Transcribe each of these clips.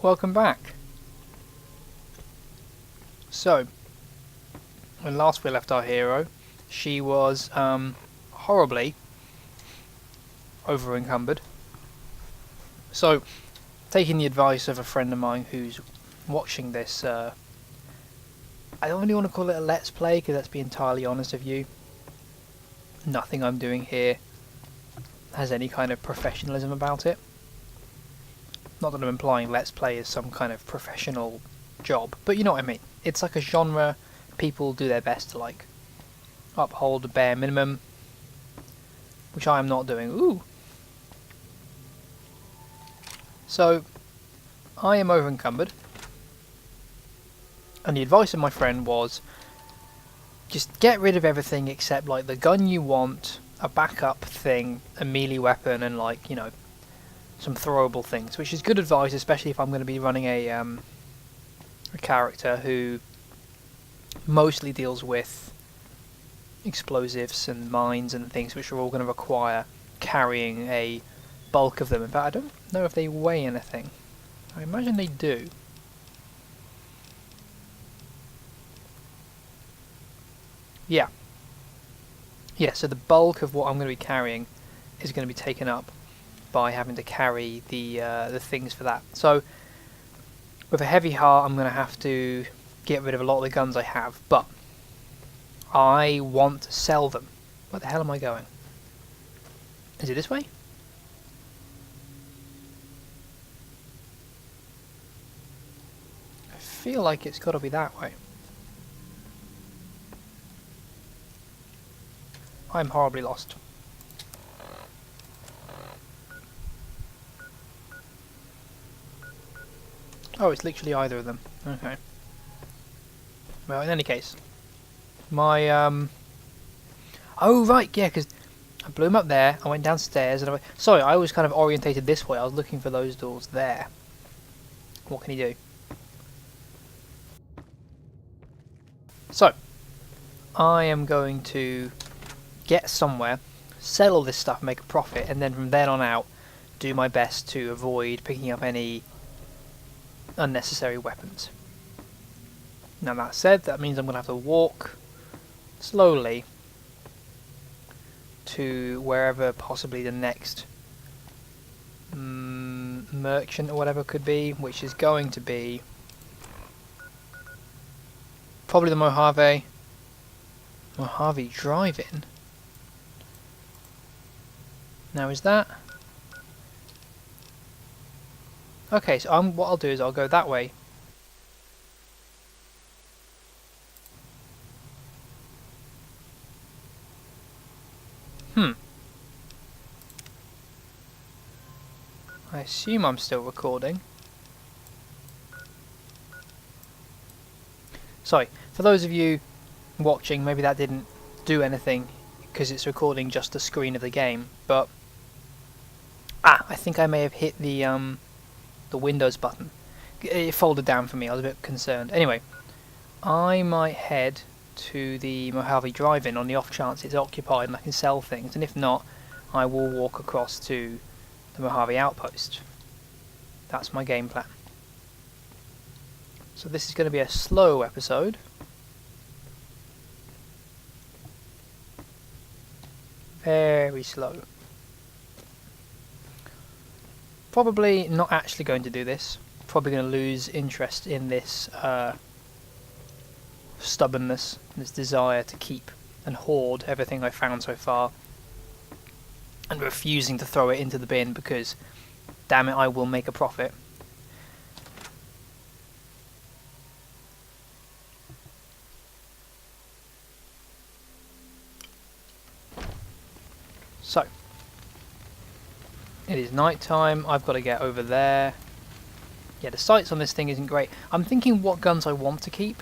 Welcome back. So, when last we left our hero, she was horribly over-encumbered. So, taking the advice of a friend of mine who's watching this, I don't really want to call it a let's play, because let's be entirely honest with you, nothing I'm doing here has any kind of professionalism about it. Not that I'm implying let's play is some kind of professional job, but you know what I mean. It's like a genre people do their best to like uphold the bare minimum, which I am not doing. Ooh. So I am over encumbered, and the advice of my friend was just get rid of everything except like the gun you want, a backup thing, a melee weapon, and like, you know, some throwable things, which is good advice, especially if I'm going to be running a character who mostly deals with explosives and mines and things, which are all going to require carrying a bulk of them. In fact, I don't know if they weigh anything. I imagine they do. Yeah. Yeah, so the bulk of what I'm going to be carrying is going to be taken up by having to carry the things for that. So with a heavy heart, I'm going to have to get rid of a lot of the guns I have, but I want to sell them. Where the hell am I going? Is it this way? I feel like it's got to be that way. I'm horribly lost. Oh, it's literally either of them. Okay. Well, in any case, my oh right, yeah, because I blew him up there. I went downstairs, and sorry, I was kind of orientated this way. I was looking for those doors there. What can he do? So, I am going to get somewhere, sell all this stuff, make a profit, and then from then on out, do my best to avoid picking up any unnecessary weapons. Now that said, that means I'm going to have to walk slowly to wherever possibly the next merchant or whatever could be, which is going to be probably the Mojave Drive-In. Now is that... Okay, so what I'll do is I'll go that way. I assume I'm still recording. Sorry, for those of you watching, maybe that didn't do anything because it's recording just the screen of the game, but I think I may have hit the Windows button. It folded down for me, I was a bit concerned. Anyway, I might head to the Mojave Drive-In on the off chance it's occupied and I can sell things, and if not, I will walk across to the Mojave Outpost. That's my game plan. So this is going to be a slow episode. Very slow. Probably not actually going to do this. Probably going to lose interest in this stubbornness, this desire to keep and hoard everything I found so far, and refusing to throw it into the bin because, damn it, I will make a profit. So, it is night time. I've got to get over there. Yeah, the sights on this thing isn't great. I'm thinking what guns I want to keep,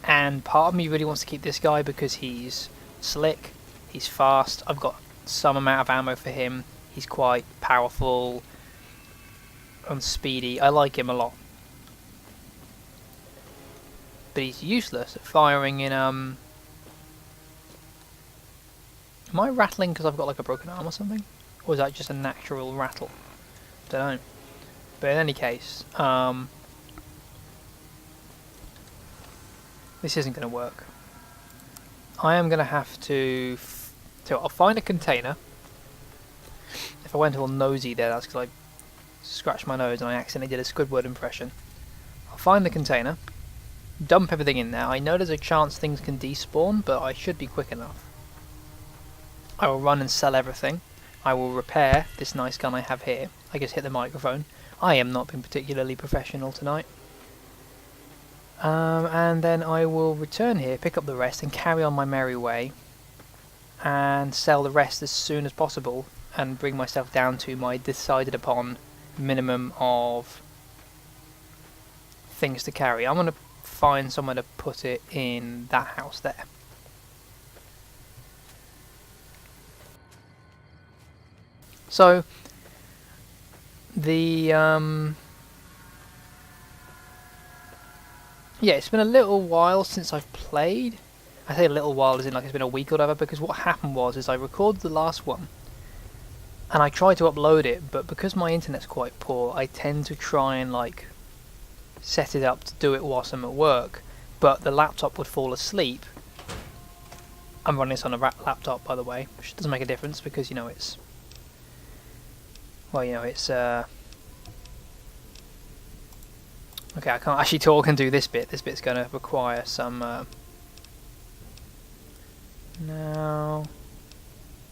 and part of me really wants to keep this guy because he's slick, he's fast, I've got some amount of ammo for him, he's quite powerful and speedy. I like him a lot. But he's useless at firing in Am I rattling because I've got like a broken arm or something? Or is that just a natural rattle? Don't know. But in any case, this isn't going to work. I am going to have to... So I'll find a container. If I went all nosy there, that's because I scratched my nose and I accidentally did a Squidward impression. I'll find the container, dump everything in there. I know there's a chance things can despawn, but I should be quick enough. I will run and sell everything. I will repair this nice gun I have here. I just hit the microphone. I am not being particularly professional tonight. And then I will return here, pick up the rest, and carry on my merry way. And sell the rest as soon as possible, and bring myself down to my decided upon minimum of things to carry. I'm going to find somewhere to put it in that house there. So, the, yeah, it's been a little while since I've played. I say a little while as in like it's been a week or whatever, because what happened was is I recorded the last one, and I tried to upload it, but because my internet's quite poor, I tend to try and like set it up to do it whilst I'm at work, but the laptop would fall asleep. I'm running this on a laptop, by the way, which doesn't make a difference because, you know, it's... Well, you know, it's... Okay, I can't actually talk and do this bit. This bit's going to require some... Now...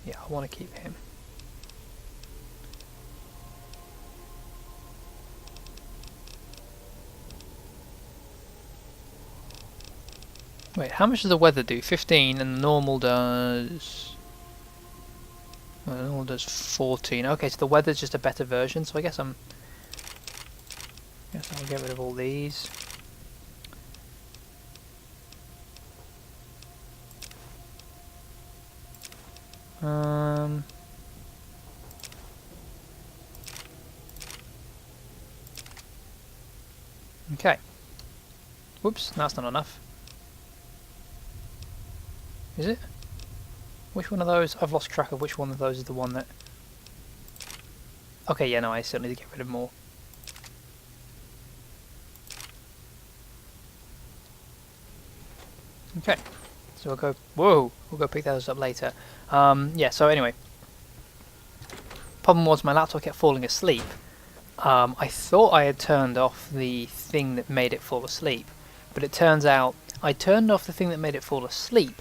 Yeah, I want to keep him. Wait, how much does the weather do? 15, and the normal does... Well, the normal does 14. Okay, so the weather's just a better version, so I guess I'll get rid of all these. Okay. Whoops, that's not enough. Is it? Which one of those? I've lost track of which one of those is the one that... Okay, yeah, no, I still need to get rid of more. Okay, so we'll go... Whoa! We'll go pick those up later. Yeah, so anyway. Problem was my laptop kept falling asleep. I thought I had turned off the thing that made it fall asleep, but it turns out I turned off the thing that made it fall asleep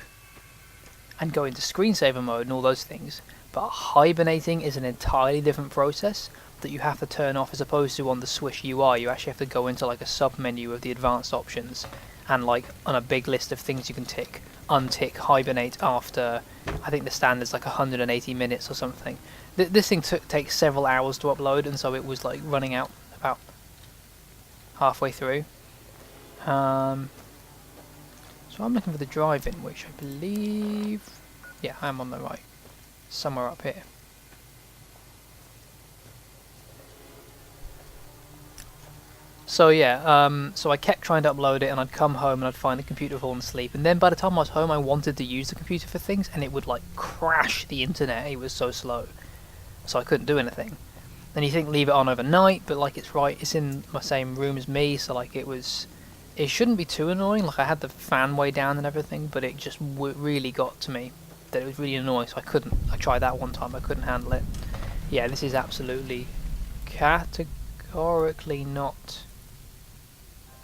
and go into screensaver mode and all those things, but hibernating is an entirely different process that you have to turn off, as opposed to on the Swish UI. You actually have to go into like a sub menu of the advanced options, and like on a big list of things you can tick, untick hibernate after, I think the standard's like 180 minutes or something. This thing takes several hours to upload, and so it was like running out about halfway through. So I'm looking for the drive-in, which I believe... Yeah, I'm on the right. Somewhere up here. So yeah, so I kept trying to upload it, and I'd come home and I'd find the computer falling asleep, and then by the time I was home I wanted to use the computer for things, and it would like crash the internet. It was so slow. So I couldn't do anything. Then you think leave it on overnight, but like it's in my same room as me, so like it shouldn't be too annoying. Like I had the fan way down and everything, but it just really got to me that it was really annoying, so I tried that one time, I couldn't handle it. Yeah, this is absolutely categorically not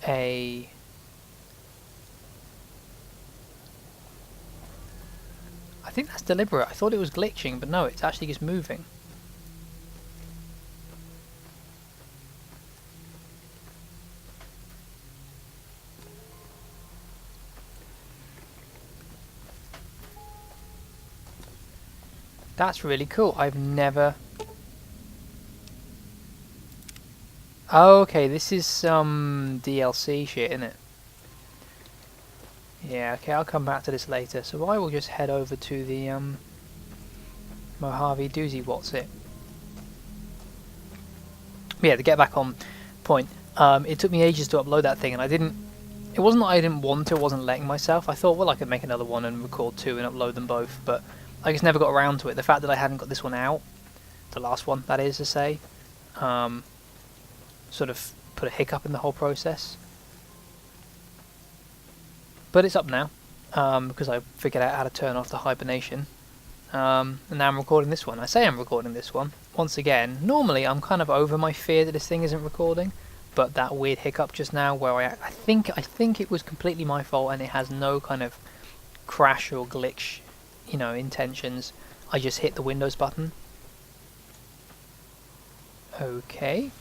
a... I think that's deliberate. I thought it was glitching, but no, it's actually just moving. That's really cool. I've never... Oh, okay, this is some DLC shit, isn't it? Yeah, okay, I'll come back to this later. So I will just head over to the Mojave Doozy, what's it? Yeah, to get back on point. It took me ages to upload that thing, and I didn't... It wasn't that I didn't want to, I wasn't letting myself. I thought, well, I could make another one and record two and upload them both, but I just never got around to it. The fact that I hadn't got this one out, the last one, that is to say, sort of put a hiccup in the whole process. But it's up now, because I figured out how to turn off the hibernation. And now I'm recording this one. I say I'm recording this one. Once again, normally I'm kind of over my fear that this thing isn't recording, but that weird hiccup just now where I think it was completely my fault and it has no kind of crash or glitch, you know, intentions. I just hit the Windows button. Okay.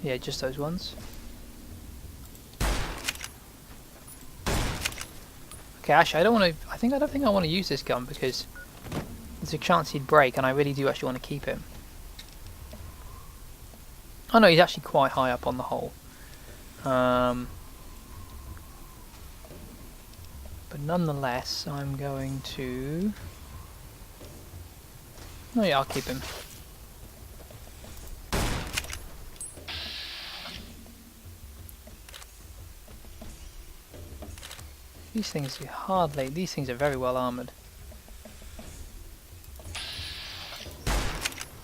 Yeah, just those ones. Okay, actually, I don't think I want to use this gun because there's a chance he'd break, and I really do actually want to keep him. Oh no, he's actually quite high up on the hole. But nonetheless, I'm going to... Oh yeah, I'll keep him. These things are very well armoured.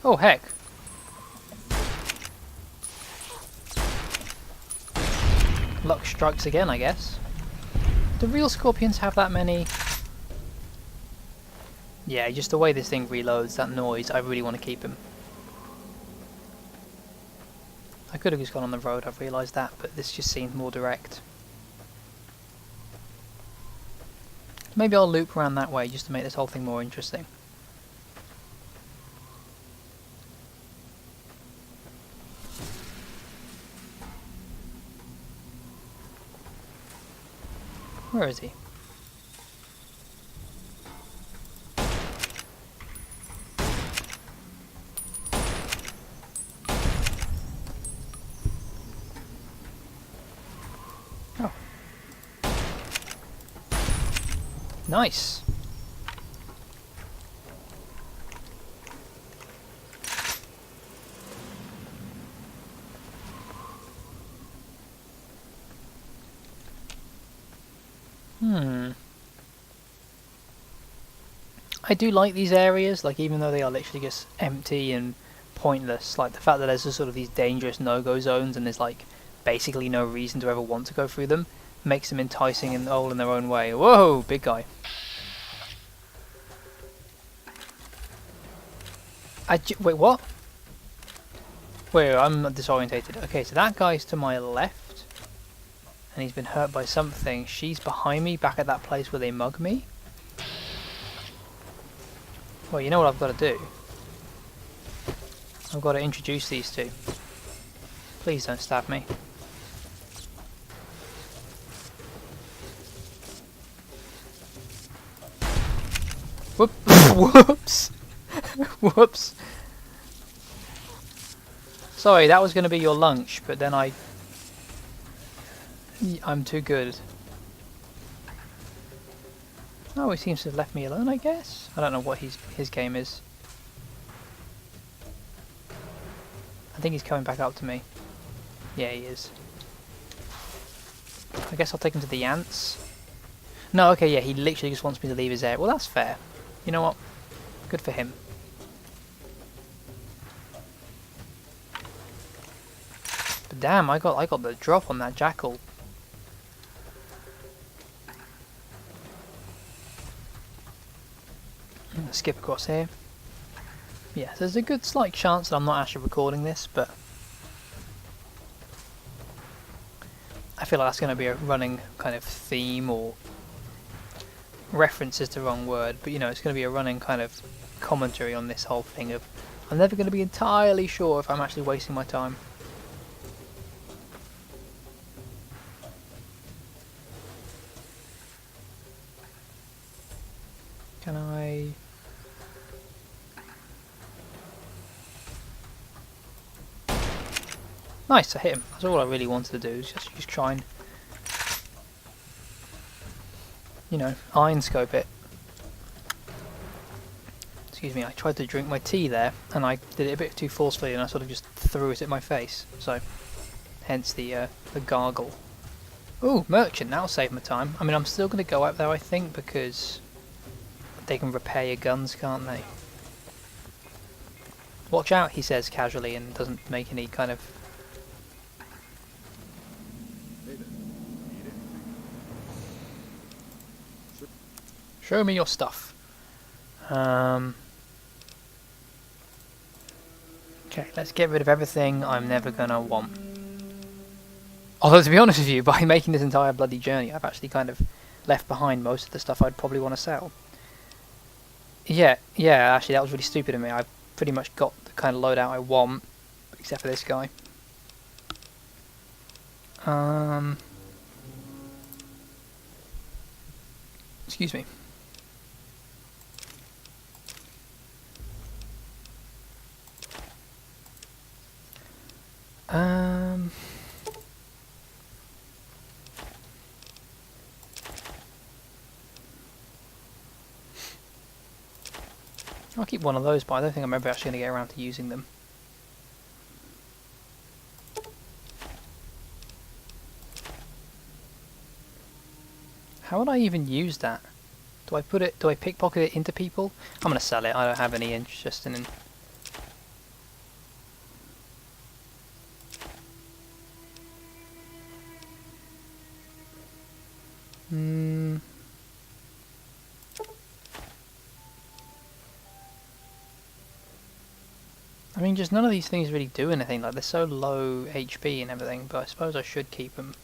Oh heck! Luck strikes again, I guess. Do real scorpions have that many? Yeah, just the way this thing reloads, that noise, I really want to keep him. I could have just gone on the road, I've realised that, but this just seems more direct. Maybe I'll loop around that way just to make this whole thing more interesting. Where is he? Oh. Nice. I do like these areas, like even though they are literally just empty and pointless, like the fact that there's just sort of these dangerous no-go zones and there's like basically no reason to ever want to go through them, makes them enticing and all in their own way. Whoa, big guy. Wait, what? Wait, I'm disorientated. Okay, so that guy's to my left, and he's been hurt by something. She's behind me, back at that place where they mug me. Well, you know what I've got to do? I've got to introduce these two. Please don't stab me. Whoop. Whoops! Whoops! Sorry, that was going to be your lunch, but then I'm too good. Oh, he seems to have left me alone, I guess? I don't know what his game is. I think he's coming back up to me. Yeah, he is. I guess I'll take him to the ants. No, okay, yeah, he literally just wants me to leave his area. Well, that's fair. You know what? Good for him. But damn, I got the drop on that jackal. Skip across here. Yeah, there's a good slight chance that I'm not actually recording this, but I feel like that's going to be a running kind of theme, or reference is the wrong word, but you know, it's going to be a running kind of commentary on this whole thing of I'm never going to be entirely sure if I'm actually wasting my time. Can I... Nice, I hit him. That's all I really wanted to do, is just try and, you know, iron scope it. Excuse me, I tried to drink my tea there, and I did it a bit too forcefully, and I sort of just threw it at my face. So, hence the gargle. Ooh, merchant, that'll save my time. I mean, I'm still going to go out there, I think, because they can repair your guns, can't they? Watch out, he says casually, and doesn't make any kind of... Show me your stuff. Okay, let's get rid of everything I'm never gonna want. Although, to be honest with you, by making this entire bloody journey, I've actually kind of left behind most of the stuff I'd probably want to sell. Yeah, actually that was really stupid of me. I've pretty much got the kind of loadout I want, except for this guy. Excuse me. I'll keep one of those, but I don't think I'm ever actually going to get around to using them. How would I even use that? Do I pickpocket it into people? I'm going to sell it, I don't have any interest in it. I mean, just none of these things really do anything. Like, they're so low HP and everything, but I suppose I should keep them.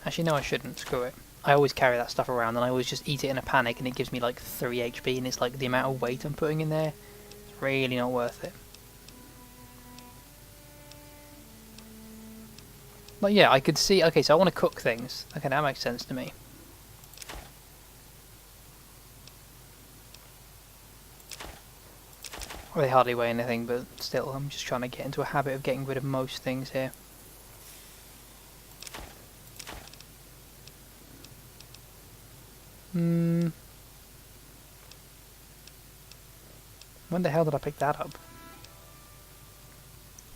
Actually, no, I shouldn't. Screw it. I always carry that stuff around, and I always just eat it in a panic, and it gives me like 3 HP, and it's like the amount of weight I'm putting in there. It's really not worth it. But yeah, I could see... Okay, so I want to cook things. Okay, that makes sense to me. Well, they hardly weigh anything, but still, I'm just trying to get into a habit of getting rid of most things here. When the hell did I pick that up?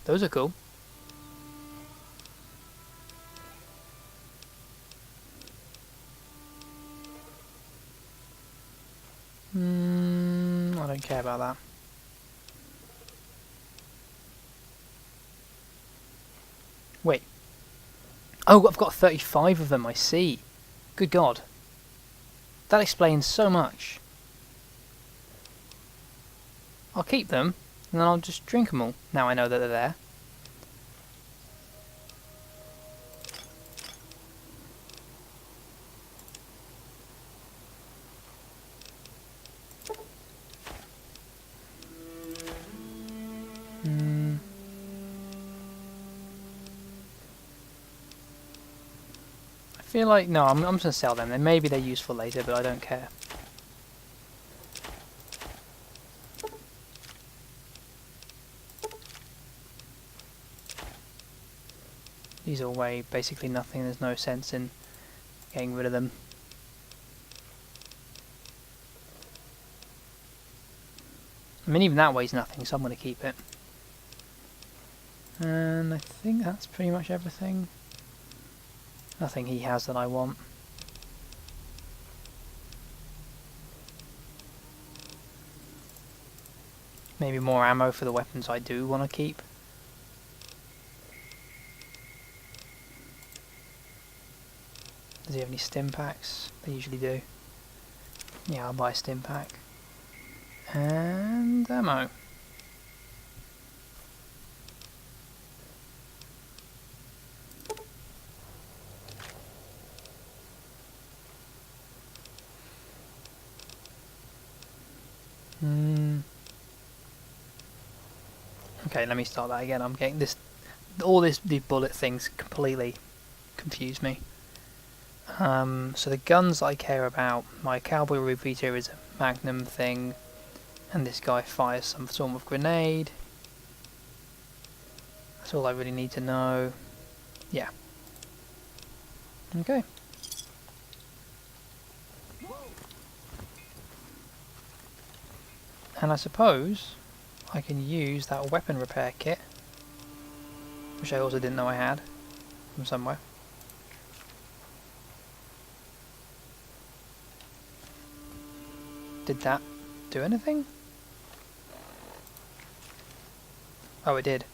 Those are cool. I don't care about that. Wait. Oh, I've got 35 of them, I see. Good God. That explains so much. I'll keep them, and then I'll just drink them all, now I know that they're there. I feel like... No, I'm just going to sell them. Then maybe they're useful later, but I don't care. These all weigh basically nothing. There's no sense in getting rid of them. I mean, even that weighs nothing, so I'm going to keep it. And I think that's pretty much everything. Nothing he has that I want. Maybe more ammo for the weapons I do want to keep. Does he have any stim packs? They usually do. Yeah, I'll buy a stim pack. And ammo. Okay, let me start that again. I'm getting this... these bullet things completely confuse me. So the guns I care about, my cowboy repeater is a magnum thing, and this guy fires some form of grenade. That's all I really need to know. Yeah. Okay. And I suppose I can use that weapon repair kit, which I also didn't know I had, from somewhere. Did that do anything? Oh, it did.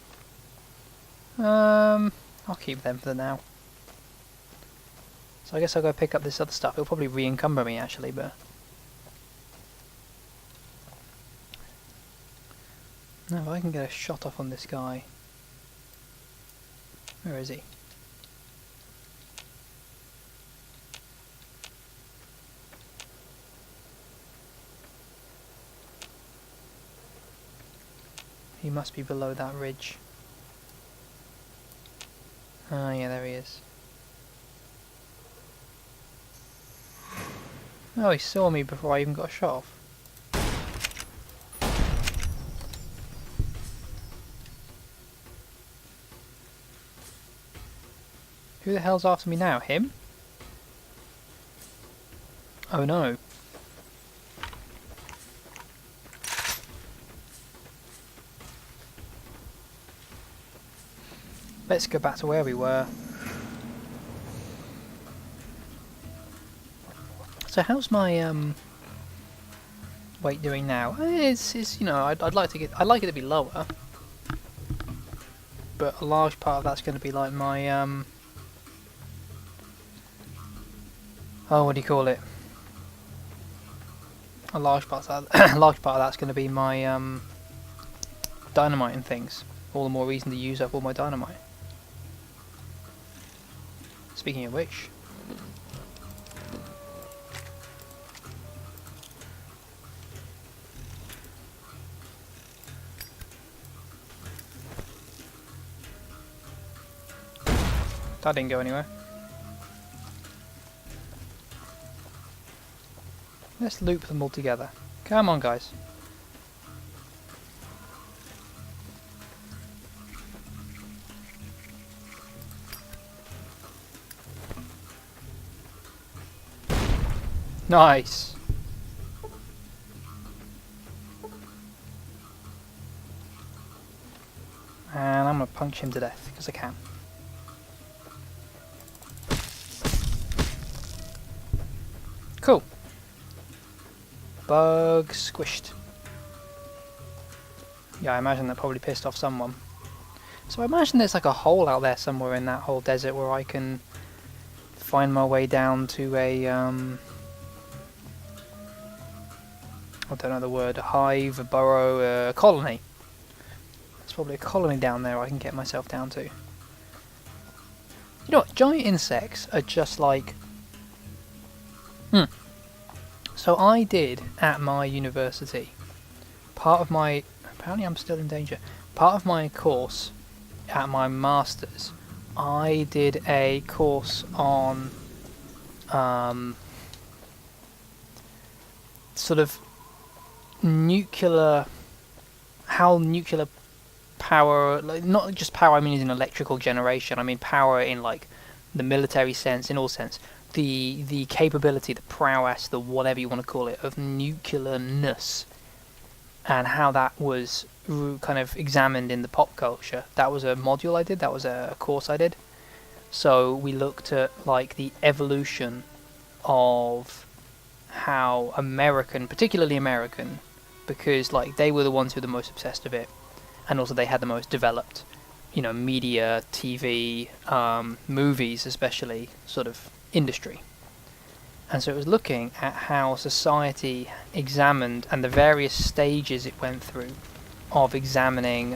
I'll keep them for now. So I guess I'll go pick up this other stuff. It'll probably re-encumber me actually, but... No, if I can get a shot off on this guy. Where is he? He must be below that ridge. Ah, yeah, there he is. Oh, he saw me before I even got a shot off. Who the hell's after me now? Him? Oh no. Let's go back to where we were. So how's my weight doing now? It's you know, I'd like it to be lower. But a large part of that's going to be like my oh, what do you call it? A large part of that, a large part of that's going to be my dynamite and things. All the more reason to use up all my dynamite. Speaking of which, that didn't go anywhere. Let's loop them all together. Come on, guys. Nice. And I'm gonna punch him to death because I can. Cool. Bug squished. Yeah, I imagine that probably pissed off someone. So I imagine there's like a hole out there somewhere in that whole desert where I can find my way down to a I don't know the word, a hive, a burrow, a colony. There's probably a colony down there I can get myself down to. You know what, giant insects are just like... So I did, at my university, part of my... Apparently I'm still in danger. Part of my course, at my master's, I did a course on... sort of nuclear, how nuclear power, like not just power I mean in electrical generation, I mean power in like the military sense, in all sense, the capability, the prowess, the whatever you want to call it, of nuclearness, and how that was kind of examined in the pop culture. That was a module I did, that was a course I did. So we looked at like the evolution of how American, particularly American, because like they were the ones who were the most obsessed with it, and also they had the most developed, you know, media, TV, movies especially, sort of industry. And so it was looking at how society examined and the various stages it went through of examining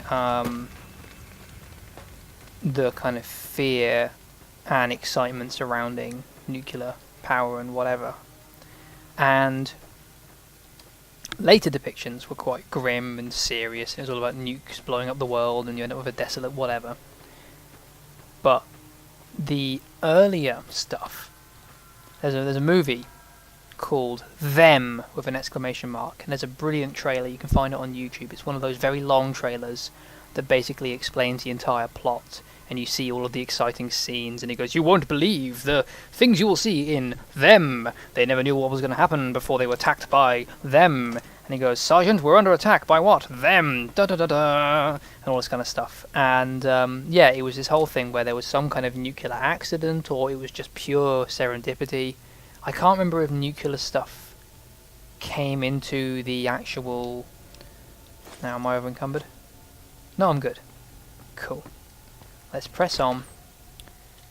the kind of fear and excitement surrounding nuclear power and whatever. And later depictions were quite grim and serious. It was all about nukes blowing up the world and you end up with a desolate whatever. But the earlier stuff, there's a movie called Them with an exclamation mark, and there's a brilliant trailer. You can find it on YouTube. It's one of those very long trailers that basically explains the entire plot, and you see all of the exciting scenes, and he goes, "You won't believe the things you will see in Them. They never knew what was going to happen before they were attacked by them." And he goes, "Sergeant, we're under attack by what? Them. Da da da da," and all this kind of stuff. And yeah, it was this whole thing where there was some kind of nuclear accident, or it was just pure serendipity. I can't remember if nuclear stuff came into the actual... Now, am I over encumbered? No, I'm good. Cool. Let's press on.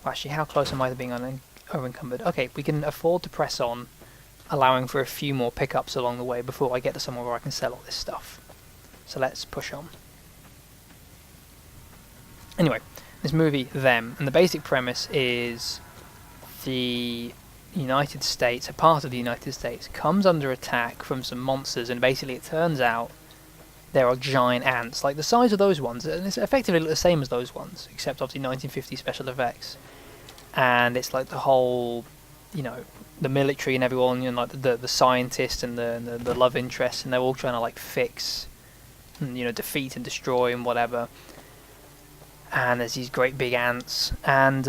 Well, actually, how close am I to being over-encumbered? Okay, we can afford to press on, allowing for a few more pickups along the way before I get to somewhere where I can sell all this stuff. So let's push on. Anyway, this movie, Them, and the basic premise is the United States, a part of the United States, comes under attack from some monsters, and basically it turns out there are giant ants, like the size of those ones, and it's effectively the same as those ones, except obviously 1950 special effects. And it's like the whole, you know, the military and everyone, you know, like the scientist and the love interest, and they're all trying to like fix, and, you know, defeat and destroy and whatever. And there's these great big ants, and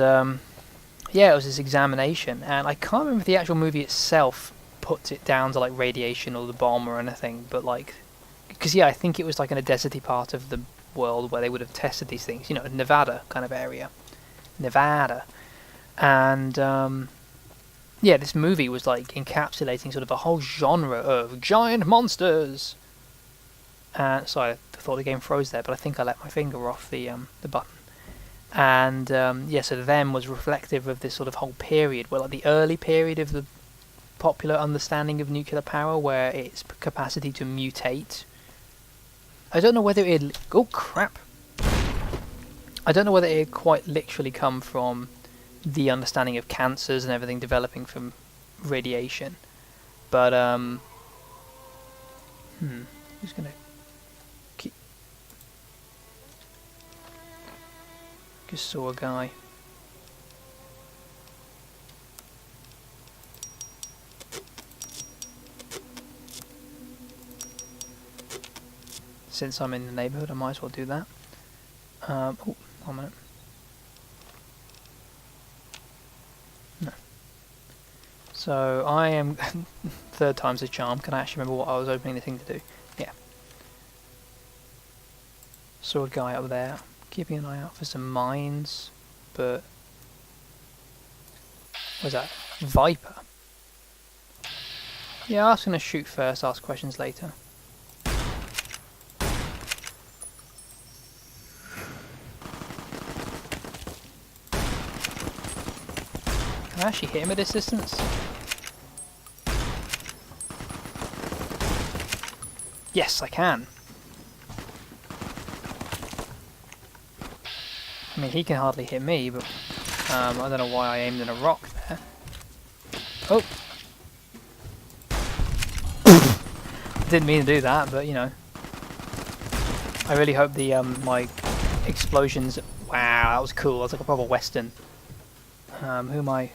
yeah, it was this examination, and I can't remember if the actual movie itself puts it down to like radiation or the bomb or anything, but like, because yeah, I think it was like in a deserty part of the world where they would have tested these things, you know, Nevada kind of area, Nevada, and yeah, this movie was like encapsulating sort of a whole genre of giant monsters. Sorry, I thought the game froze there, but I think I let my finger off the button. And yeah, so Them was reflective of this sort of whole period, well, like the early period of the popular understanding of nuclear power, where its capacity to mutate. I don't know whether it. Oh crap! I don't know whether it quite literally come from the understanding of cancers and everything developing from radiation, but who's gonna keep? Just saw a guy. Since I'm in the neighbourhood, I might as well do that. Oh, 1 minute. No. So I am third time's a charm. Can I actually remember what I was opening the thing to do? Yeah. Saw a guy up there. Keeping an eye out for some mines, but what's that? Viper. Yeah, I was gonna shoot first, ask questions later. Can I actually hit him at this distance? Yes, I can. I mean, he can hardly hit me, but I don't know why I aimed in a rock there. Oh! Didn't mean to do that, but you know. I really hope the my explosions. Wow, that was cool. That was like a proper western. Who am I?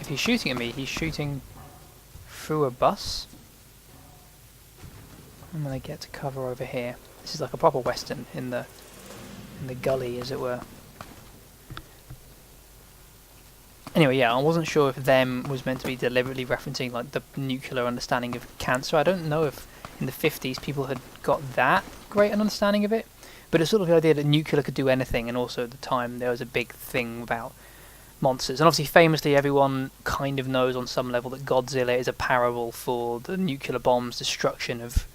If he's shooting at me, he's shooting through a bus. I'm gonna get to cover over here. This is like a proper western in the gully, as it were. Anyway, yeah, I wasn't sure if Them was meant to be deliberately referencing like the nuclear understanding of cancer. I don't know if in the 50s people had got that great an understanding of it, but it's sort of the idea that nuclear could do anything, and also at the time there was a big thing about monsters. And obviously famously everyone kind of knows on some level that Godzilla is a parable for the nuclear bomb's destruction of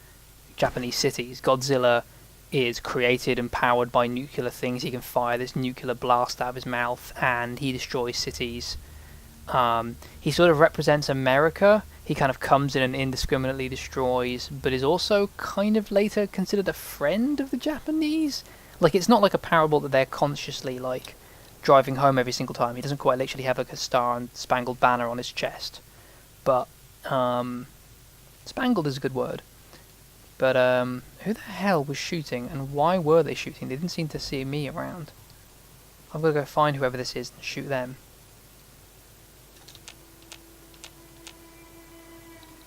Japanese cities. Godzilla is created and powered by nuclear things. He can fire this nuclear blast out of his mouth and he destroys cities. He sort of represents America. He kind of comes in and indiscriminately destroys, but is also kind of later considered a friend of the Japanese. Like, it's not like a parable that they're consciously like driving home every single time. He doesn't quite literally have like a star and spangled banner on his chest, but spangled is a good word. But who the hell was shooting, and why were they shooting? They didn't seem to see me around. I'm gonna go find whoever this is and shoot them.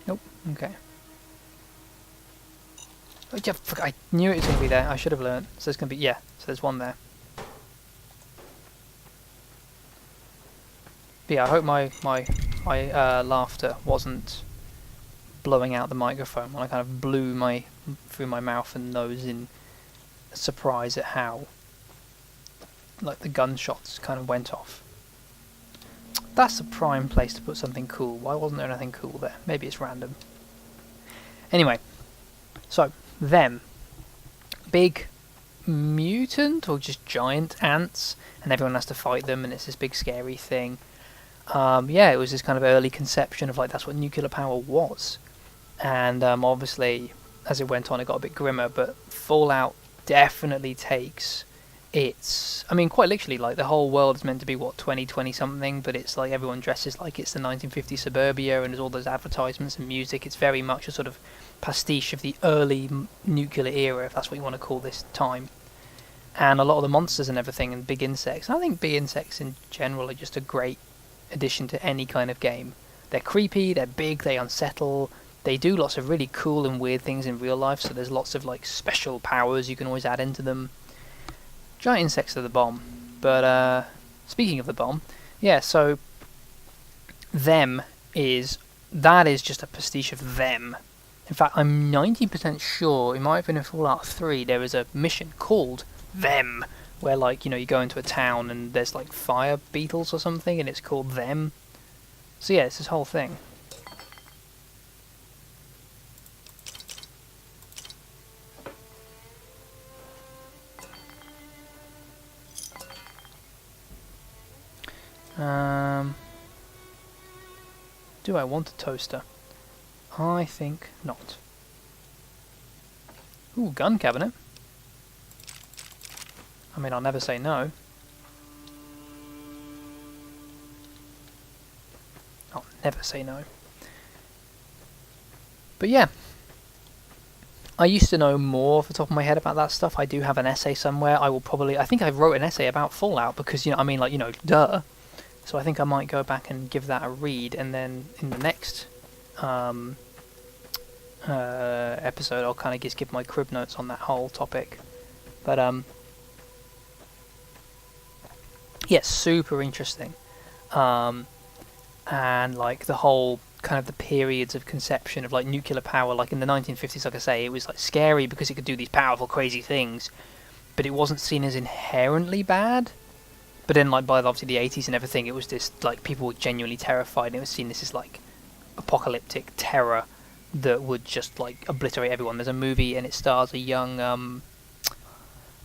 Nope. Okay. Oh, yeah, I knew it was gonna be there. I should have learned. So there's gonna be, yeah. So there's one there. But yeah, I hope my laughter wasn't blowing out the microphone when I kind of blew through my mouth and nose in surprise at how like the gunshots kind of went off. That's a prime place to put something cool. Why wasn't there anything cool there? Maybe it's random. Anyway, so, them. Big mutant, or just giant ants, and everyone has to fight them, and it's this big scary thing. Yeah, it was this kind of early conception of, like, that's what nuclear power was. And obviously, as it went on, it got a bit grimmer, but Fallout definitely takes its... I mean, quite literally, like, the whole world is meant to be, what, 2020 something, but it's like everyone dresses like it's the 1950s suburbia, and there's all those advertisements and music. It's very much a sort of pastiche of the early nuclear era, if that's what you want to call this time. And a lot of the monsters and everything, and big insects. I think big insects in general are just a great addition to any kind of game. They're creepy, they're big, they unsettle, they do lots of really cool and weird things in real life, so there's lots of like special powers you can always add into them. Giant insects are the bomb. But speaking of the bomb, yeah, so that is just a pastiche of them. In fact, I'm 90% sure, it might have been in Fallout 3, there is a mission called Them, where, like, you know, you go into a town and there's, like, fire beetles or something, and it's called Them. So yeah, it's this whole thing. Do I want a toaster? I think not. Ooh, gun cabinet. I mean, I'll never say no. I'll never say no. But yeah. I used to know more off the top of my head about that stuff. I do have an essay somewhere. I think I wrote an essay about Fallout because, you know, I mean, like, you know, duh. So I think I might go back and give that a read, and then in the next episode I'll kind of just give my crib notes on that whole topic. But yeah, super interesting. And like the whole kind of the periods of conception of like nuclear power, like in the 1950s, like I say, it was like scary because it could do these powerful, crazy things, but it wasn't seen as inherently bad. But then, like, by obviously the 80s and everything, it was this, like, people were genuinely terrified, and it was seen this as, like, apocalyptic terror that would just, like, obliterate everyone. There's a movie, and it stars a young,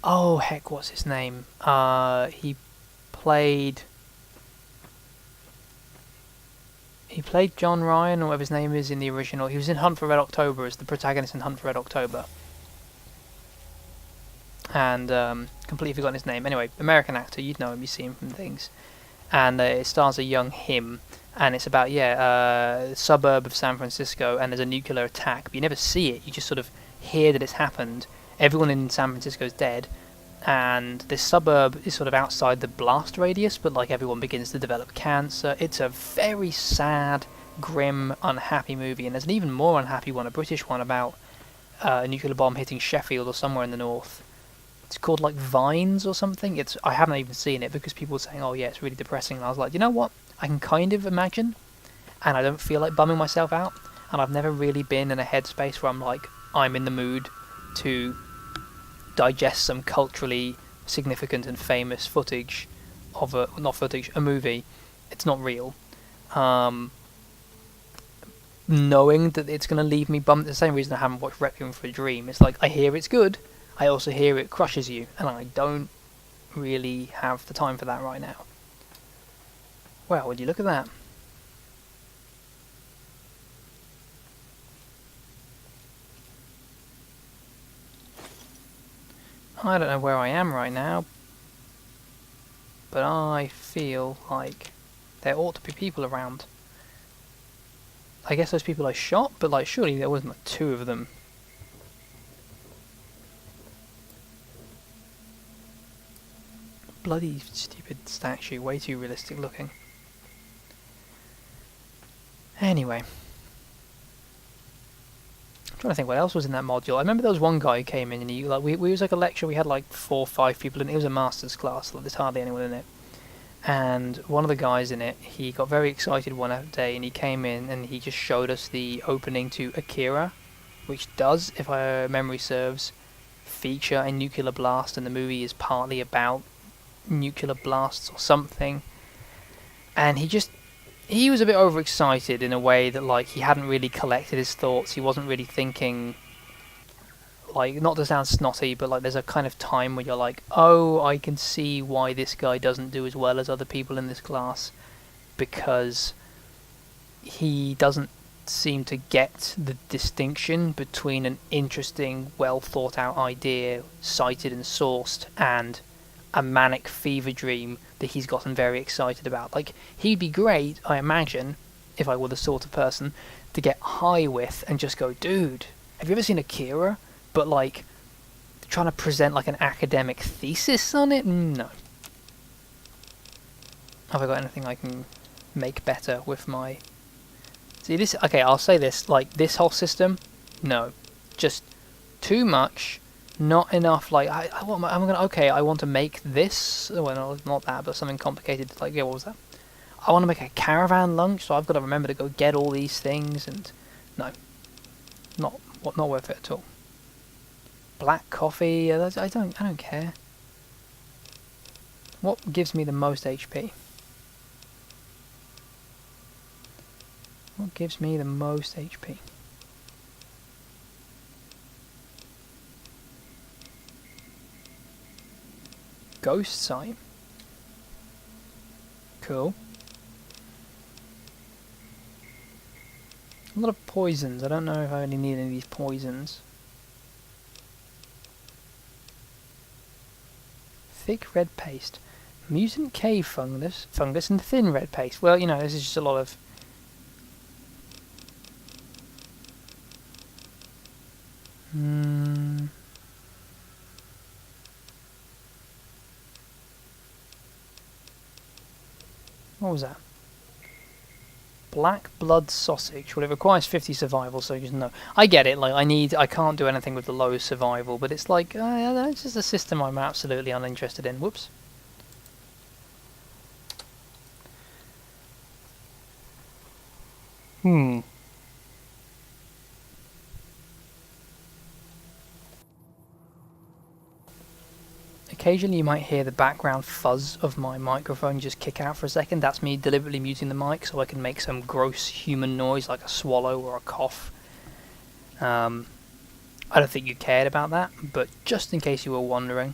oh, heck, what's his name? He played John Ryan, or whatever his name is in the original. He was in Hunt for Red October as the protagonist in Hunt for Red October. And completely forgotten his name. Anyway, American actor, you'd know him, you see him from things. And it stars a young him, and it's about, a suburb of San Francisco, and there's a nuclear attack, but you never see it, you just sort of hear that it's happened. Everyone in San Francisco is dead, and this suburb is sort of outside the blast radius, but like everyone begins to develop cancer. It's a very sad, grim, unhappy movie, and there's an even more unhappy one, a British one, about a nuclear bomb hitting Sheffield or somewhere in the north. It's called like Vines or something. I haven't even seen it because people were saying, oh yeah, it's really depressing. And I was like, you know what? I can kind of imagine, and I don't feel like bumming myself out. And I've never really been in a headspace where I'm like, I'm in the mood to digest some culturally significant and famous footage of a movie. It's not real. Knowing that it's going to leave me bummed, the same reason I haven't watched Requiem for a Dream. It's like, I hear it's good, I also hear it crushes you, and I don't really have the time for that right now. Well, would you look at that? I don't know where I am right now, but I feel like there ought to be people around. I guess those people I shot, but like surely there wasn't like two of them. Bloody stupid statue, way too realistic looking. Anyway. I'm trying to think what else was in that module. I remember there was one guy who came in and he, like, we was like a lecture, we had like 4 or 5 people in it. It was a master's class, like, there's hardly anyone in it. And one of the guys in it, he got very excited one day and he came in and he just showed us the opening to Akira, which does, if my memory serves, feature a nuclear blast, and the movie is partly about nuclear blasts or something. And he just he was a bit overexcited in a way that, like, he hadn't really collected his thoughts. He wasn't really thinking, like, not to sound snotty, but like there's a kind of time where you're like, oh, I can see why this guy doesn't do as well as other people in this class, because he doesn't seem to get the distinction between an interesting, well thought out idea, cited and sourced, and a manic fever dream that he's gotten very excited about. Like, he'd be great, I imagine, if I were the sort of person to get high with and just go, dude, have you ever seen Akira? But, like, trying to present, like, an academic thesis on it? No. Have I got anything I can make better with my... See, this... Okay, I'll say this. Like, this whole system, no. Just too much... Not enough, like, I want to make this, well, not that, but something complicated, like, yeah, what was that? I want to make a caravan lunch, so I've got to remember to go get all these things, and, no. Not worth it at all. Black coffee, I don't care. What gives me the most HP? What gives me the most HP? Ghost sight. Cool. A lot of poisons. I don't know if I really need any of these poisons. Thick red paste. Mutant cave fungus and thin red paste. Well, you know, this is just a lot of... What was that? Black blood sausage. Well, it requires 50 survival, so just no. I get it. Like, I can't do anything with the low survival, but it's like it's just a system I'm absolutely uninterested in. Whoops. Occasionally you might hear the background fuzz of my microphone just kick out for a second. That's me deliberately muting the mic so I can make some gross human noise like a swallow or a cough. I don't think you cared about that, but just in case you were wondering.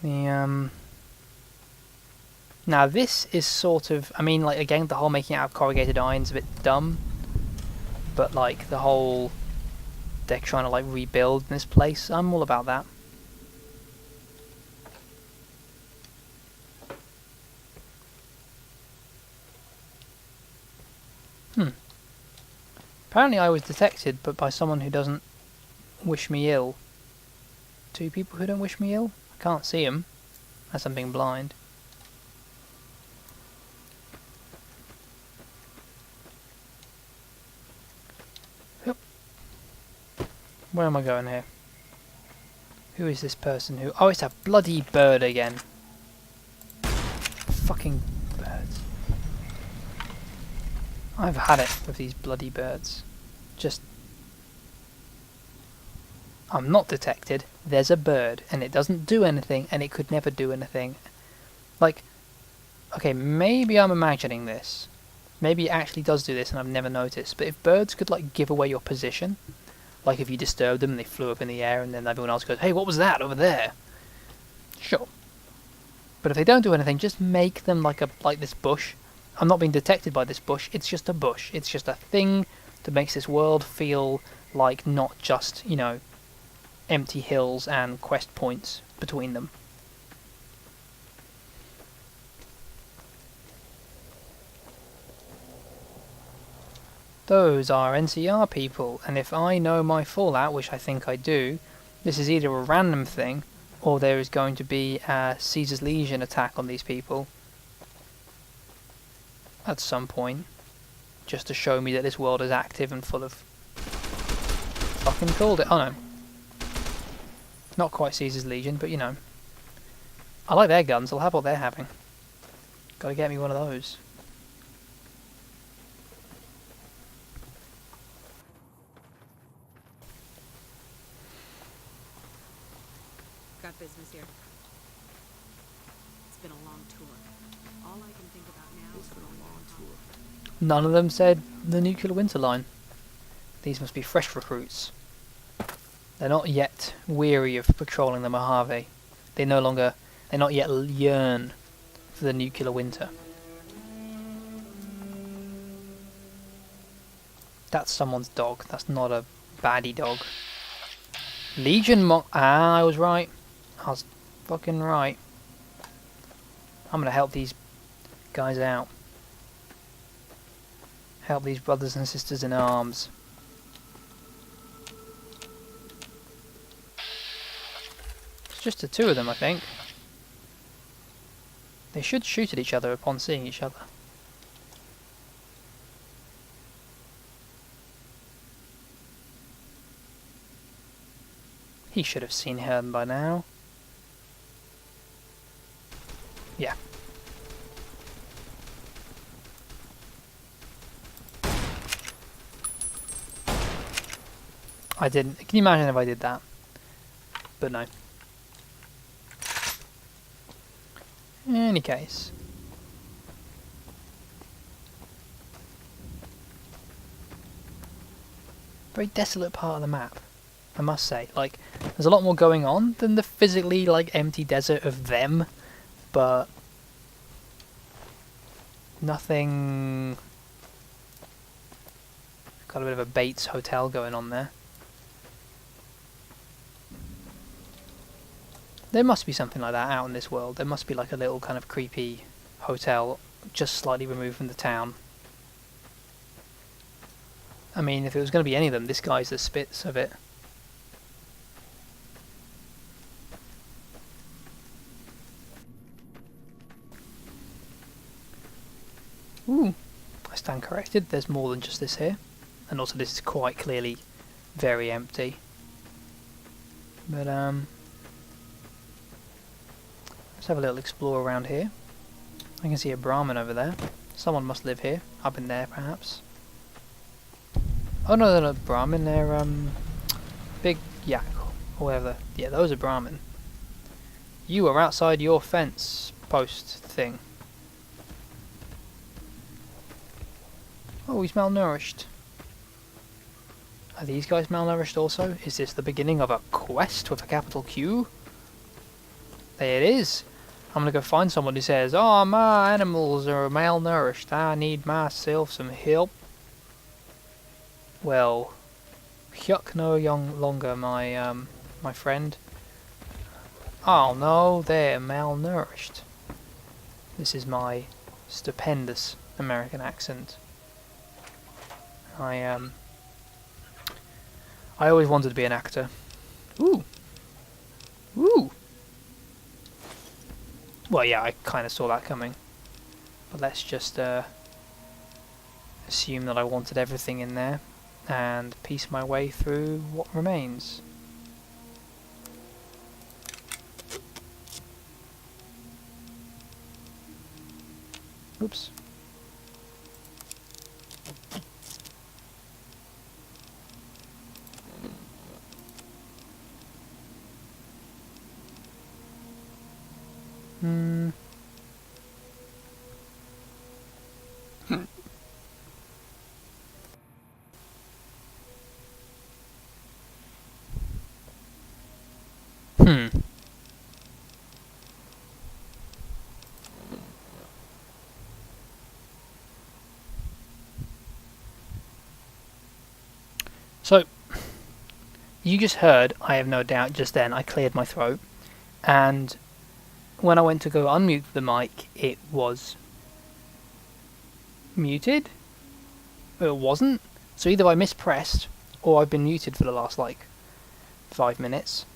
Now this is sort of, I mean, like, again, the whole making it out of corrugated iron's a bit dumb. But, like, the whole... They're trying to, like, rebuild this place. I'm all about that. Apparently I was detected, but by someone who doesn't wish me ill. Two people who don't wish me ill? I can't see them, as I'm being blind. Where am I going here? Who is this person who... Oh, it's a bloody bird again. Fucking birds. I've had it with these bloody birds. Just... I'm not detected. There's a bird, and it doesn't do anything, and it could never do anything. Like... Okay, maybe I'm imagining this. Maybe it actually does do this, and I've never noticed. But if birds could, like, give away your position... Like if you disturb them and they flew up in the air and then everyone else goes, hey, what was that over there? Sure. But if they don't do anything, just make them like this bush. I'm not being detected by this bush, it's just a bush. It's just a thing that makes this world feel like not just, you know, empty hills and quest points between them. Those are NCR people, and if I know my Fallout, which I think I do, this is either a random thing, or there is going to be a Caesar's Legion attack on these people at some point, just to show me that this world is active and full of... Fucking called it, oh no. Not quite Caesar's Legion, but you know. I like their guns, I'll have what they're having. Gotta get me one of those. Got business here. None of them said the nuclear winter line. These must be fresh recruits. They're not yet weary of patrolling the Mojave. They're not yet yearn for the nuclear winter. That's someone's dog. That's not a baddie dog. I was right. I was fucking right. I'm gonna help these guys out. Help these brothers and sisters in arms. It's just the two of them, I think. They should shoot at each other upon seeing each other. He should have seen her by now. Yeah. I didn't. Can you imagine if I did that? But no. In any case. Very desolate part of the map, I must say. Like, there's a lot more going on than the physically, like, empty desert of them, but nothing. Got a bit of a Bates Hotel going on there. There must be something like that out in this world. There must be like a little kind of creepy hotel just slightly removed from the town. I mean, if it was going to be any of them, this guy's the spitz of it. Ooh, I stand corrected. There's more than just this here. And also this is quite clearly very empty. But, let's have a little explore around here. I can see a Brahmin over there. Someone must live here. Up in there, perhaps. Oh no, they're not Brahmin. They're big yak or whatever. Yeah, those are Brahmin. You are outside your fence post thing. Oh, he's malnourished. Are these guys malnourished also? Is this the beginning of a quest with a capital Q? There it is. I'm gonna go find someone who says, "Oh, my animals are malnourished. I need myself some help." Well, yuck no longer, my friend. Oh no, they're malnourished. This is my stupendous American accent. I always wanted to be an actor. Ooh. Ooh. Well, yeah, I kind of saw that coming. But let's just assume that I wanted everything in there and piece my way through what remains. Oops. Hmm. Hmm. So, you just heard, I have no doubt, just then I cleared my throat, and when I went to go unmute the mic, it was muted? It wasn't? So either I mispressed, or I've been muted for the last, like, 5 minutes.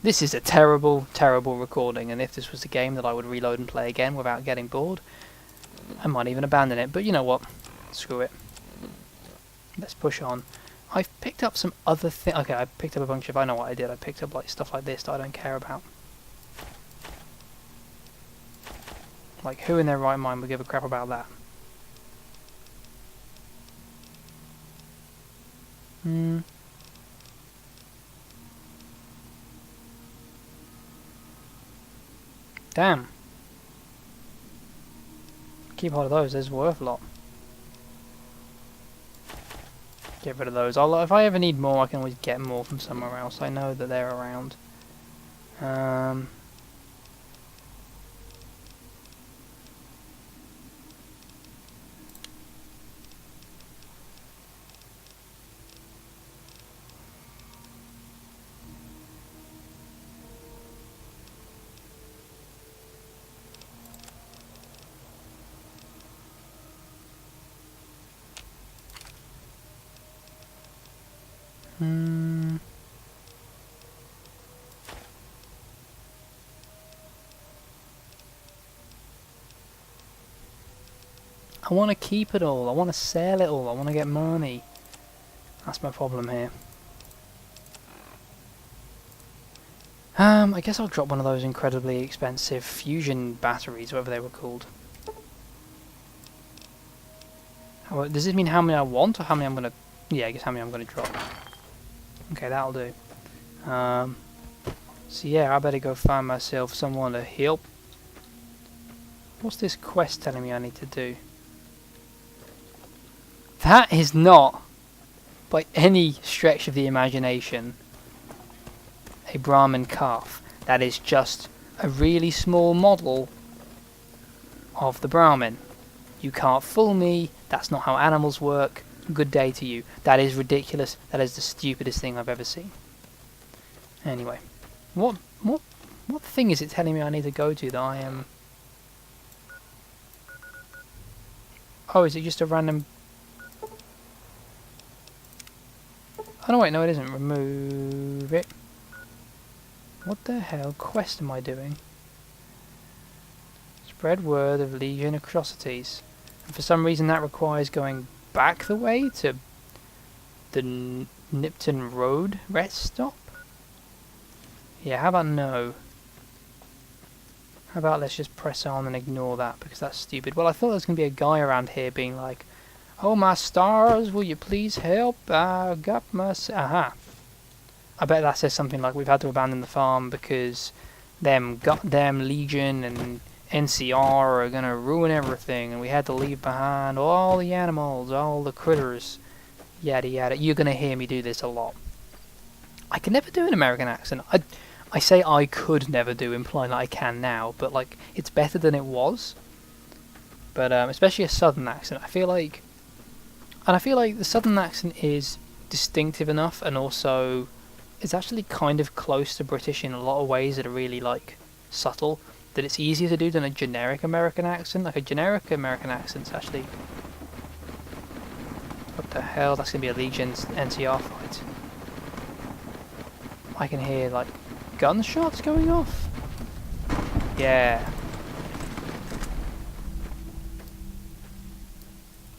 This is a terrible, terrible recording, and if this was a game that I would reload and play again without getting bored, I might even abandon it, but you know what? Screw it. Let's push on. I've picked up some other things. Okay, I picked up a bunch of... I know what I did. I picked up like stuff like this that I don't care about. Like, who in their right mind would give a crap about that? Damn. Keep hold of those, there's worth a lot. Get rid of those. If I ever need more, I can always get more from somewhere else. I know that they're around. I want to keep it all. I want to sell it all. I want to get money. That's my problem here. I guess I'll drop one of those incredibly expensive fusion batteries, whatever they were called. Does this mean how many I want, or how many I'm gonna... Yeah, I guess how many I'm gonna drop. Okay, that'll do. So yeah, I better go find myself someone to help. What's this quest telling me I need to do? That is not, by any stretch of the imagination, a Brahmin calf. That is just a really small model of the Brahmin. You can't fool me. That's not how animals work. Good day to you. That is ridiculous. That is the stupidest thing I've ever seen. Anyway, what thing is it telling me I need to go to that I am... Oh, is it just a random... Oh no, wait, no it isn't. Remove it. What the hell quest am I doing? Spread word of Legion atrocities. And for some reason that requires going back the way to the Nipton Road rest stop? Yeah, how about no? How about let's just press on and ignore that, because that's stupid. Well, I thought there was going to be a guy around here being like, oh my stars, will you please help? I got my... Aha. I bet that says something like, we've had to abandon the farm because them goddamn Legion and NCR are going to ruin everything, and we had to leave behind all the animals, all the critters, yada yada. You're going to hear me do this a lot. I can never do an American accent. I say I could never do, implying that I can now, but like, it's better than it was. But especially a southern accent, I feel like the southern accent is distinctive enough, and also it's actually kind of close to British in a lot of ways that are really like subtle, that it's easier to do than a generic American accent. Like a generic American accent's actually... What the hell? That's gonna be a Legion NCR fight. I can hear like gunshots going off. Yeah.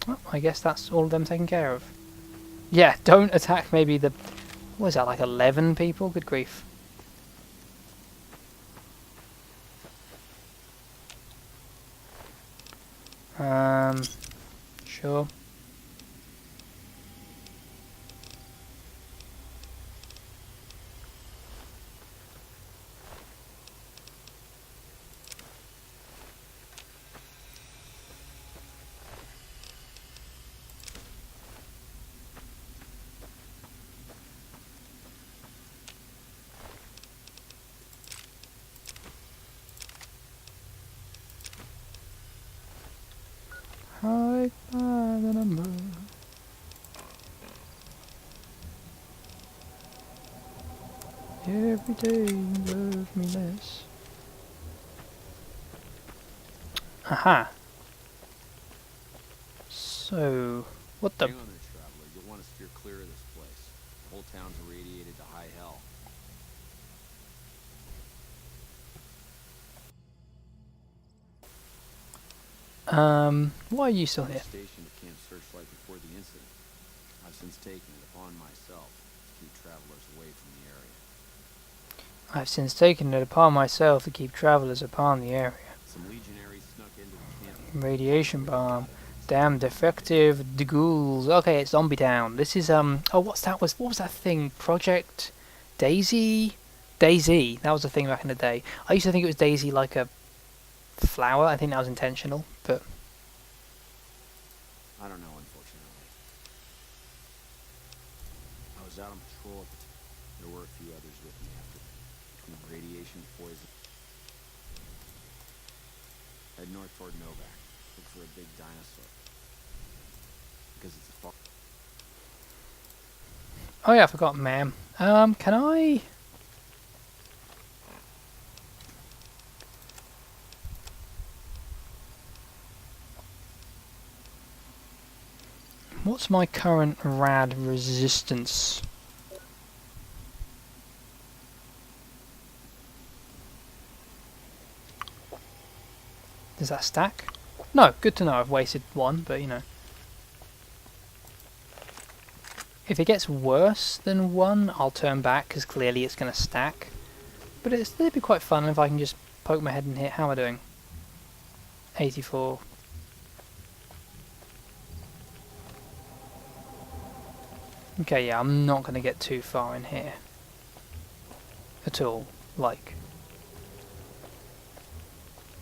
Well, I guess that's all of them taken care of. Yeah, don't attack maybe the... What is that, like 11 people? Good grief. Sure. Hide by the number. Every day you love me less. Aha. So, what the... Hang on there, traveler. You'll want to steer clear of this place. The whole town's irradiated to high hell. Why are you still here? Stationed at Camp Searchlight before the incident. I've since taken it upon myself to keep travelers away from the area. I've since taken it upon myself to keep travelers upon the area. Some legionaries snuck into the camp. Radiation bomb. Damn defective ghouls. Okay, it's Zombie Town. This is oh, what was that thing? Project Daisy? Daisy. That was the thing back in the day. I used to think it was Daisy like a the flower. I think that was intentional, but I don't know, unfortunately. I was out on patrol at the time. There were a few others with me after between radiation, poison. Head north toward Novak. Look for a big dinosaur. Because it's a far. oh yeah, I forgot, ma'am. Can I? What's my current rad resistance? Does that stack? No, good to know. I've wasted one, but you know. If it gets worse than one, I'll turn back, because clearly it's going to stack. But it'd be quite fun if I can just poke my head and hit. How am I doing? 84. Okay, yeah, I'm not going to get too far in here. At all. Like